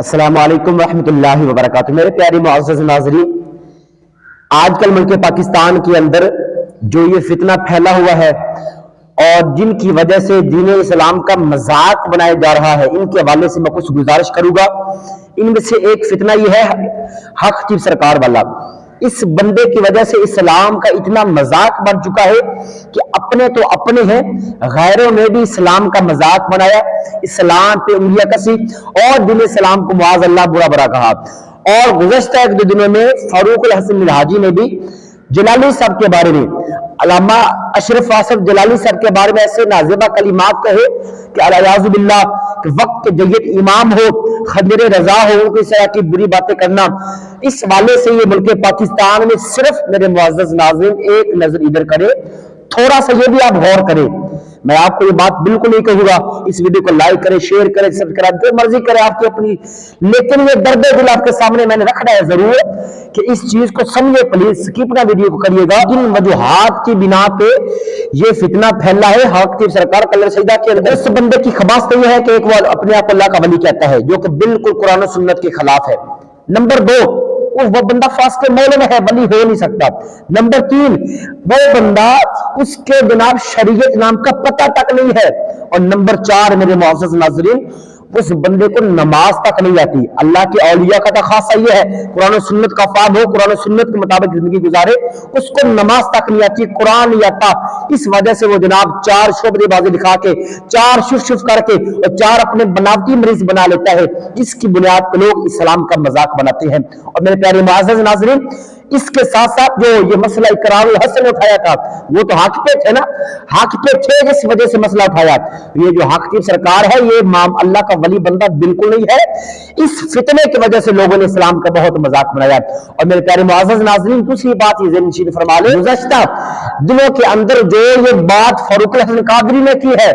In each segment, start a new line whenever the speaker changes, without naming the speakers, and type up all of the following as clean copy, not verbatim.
السلام علیکم ورحمۃ اللہ وبرکاتہ۔ میرے پیارے معزز ناظرین، آج کل ملک پاکستان کے اندر جو یہ فتنہ پھیلا ہوا ہے اور جن کی وجہ سے دین اسلام کا مذاق بنایا جا رہا ہے، ان کے حوالے سے میں کچھ گزارش کروں گا۔ ان میں سے ایک فتنہ یہ ہے حق چیف سرکار والا۔ اس بندے کی وجہ سے اسلام کا اتنا مذاق بن چکا ہے کہ اپنے تو اپنے ہیں، غیروں نے بھی اسلام کا مذاق بنایا، اسلام پہ انگلیاں کسی اور دین اسلام کو معاذ اللہ برا برا کہا۔ اور گزشتہ ایک دو دنوں میں فاروق الحسن الحاجی نے بھی جلالی صاحب کے بارے میں، علامہ اشرف آصف جلالی صاحب کے بارے میں ایسے نازیبہ کلمات کہے کہ الیاذ باللہ کہ وقت جید امام ہو، خضر رضا ہو، ان کو اس طرح کی بری باتیں کرنا۔ اس والے سے یہ ملک پاکستان میں صرف میرے معزز ناظرین ایک نظر ادھر کرے، تھوڑا سا یہ بھی آپ غور کریں۔ میں آپ کو یہ بات بالکل نہیں کہوں گا، اس ویڈیو کو لائک کریں، شیئر کریں، سبسکرائب جو مرضی کریں آپ کی اپنی، لیکن یہ درد دل آپ کے سامنے میں نے رکھنا ہے ضرور کہ اس چیز کو سمجھے۔ پلیز سکپ نہ ویڈیو کو کریے گا۔ جن وجوہات کی بنا پہ یہ فتنہ پھیلا ہے حق چیف سرکار کلر سجدہ کے اندر، اس بندے کی خباثت یہ ہے کہ ایک وہ اپنے آپ کو اللہ کا ولی کہتا ہے، جو کہ بالکل قرآن و سنت کے خلاف ہے۔ نمبر دو، وہ بندہ فاسق مولوی ہے، ولی ہو نہیں سکتا۔ نمبر تین، وہ بندہ اس کے جناب شریعت نام کا پتہ تک نہیں ہے۔ اور نمبر چار میرے معزز ناظرین، اس بندے کو نماز تک نہیں آتی۔ اللہ کے اولیاء کا تخاصہ یہ ہے قرآن و سنت کا فہم ہو، قرآن و سنت کے مطابق زندگی گزارے، اس کو نماز تک نہیں آتی، قرآن نہیں آتا۔ اس وجہ سے وہ جناب چار شعبے بازی دکھا کے، چار شف کر کے اور چار اپنے بناوٹی مریض بنا لیتا ہے، جس کی بنیاد پہ لوگ اسلام کا مذاق بناتے ہیں۔ اور میرے پیارے معزز ناظرین، اس کے ساتھ ساتھ جو یہ مسئلہ اقرار الحسن اٹھایا تھا، وہ تو حق پہ تھے نا، حق پہ تھے جس وجہ سے مسئلہ اٹھایا۔ یہ جو حق چیف سرکار ہے، یہ اللہ کا ولی بندہ بالکل نہیں ہے۔ اس فتنے کی وجہ سے لوگوں نے اسلام کا بہت مذاق بنایا۔ اور میرے پیارے معزز ناظرین، دوسری بات یہ ذہن نشین فرما لیں، گزشتہ دنوں کے اندر جو یہ بات فاروق الحسن قادری نے کی ہے،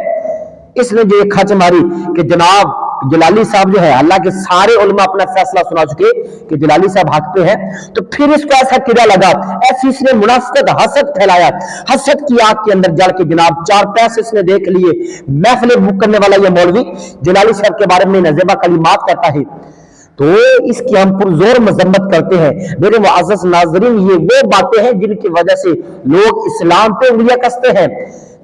اس نے جو یہ کھچ ماری کہ جناب جلالی صاحب جو ہے، اللہ کے سارے علماء اپنا فیصلہ سنا چکے کہ جلالی صاحب حق پہ ہیں، تو پھر اس کو ایسا کرا لگا، ایسی اس نے منافقت حسد پھیلایا، حسد کی آگ کے اندر جل کے جناب چار پیسے اس نے دیکھ لیے۔ محفل بک کرنے والا یہ مولوی جلالی صاحب کے بارے میں نازیبہ کلمات کرتا ہے، تو اس کی ہم پرزور مذمت کرتے ہیں۔ میرے معزز ناظرین، یہ وہ باتیں ہیں جن کی وجہ سے لوگ اسلام پہ انگلیاں کستے ہیں۔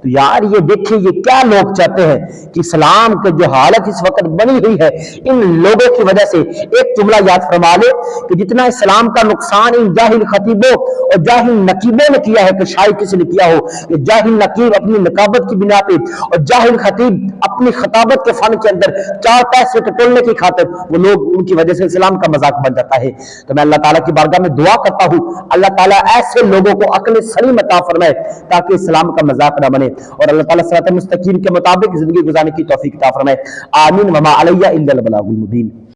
تو یار یہ دیکھیں، یہ کیا لوگ چاہتے ہیں کہ اسلام کے جو حالت اس وقت بنی ہوئی ہے، ان لوگوں کی وجہ سے ایک جملہ یاد فرما لے کہ جتنا اسلام کا نقصان ان جاہل خطیبوں اور جاہل نقیبوں نے کیا ہے، کہ شاید کسی نے کیا ہو، کہ جاہل نقیب اپنی نقابت کی بنا پہ اور جاہل خطیب اپنی خطابت کے فن کے اندر چار پیسے ٹٹولنے کی خاطر وہ لوگ، ان کی وجہ سے اسلام کا مذاق بن جاتا ہے۔ تو میں اللہ تعالیٰ کی بارگاہ میں دعا کرتا ہوں، اللہ تعالیٰ ایسے لوگوں کو عقل سلیم عطا فرمائے تاکہ اسلام کا مذاق نہ بنے، اور اللہ تعالیٰ صراط مستقیم کے مطابق زندگی گزارنے کی توفیق عطا فرمائے۔ آمین۔ وما علیہ الا البلاغ المبین۔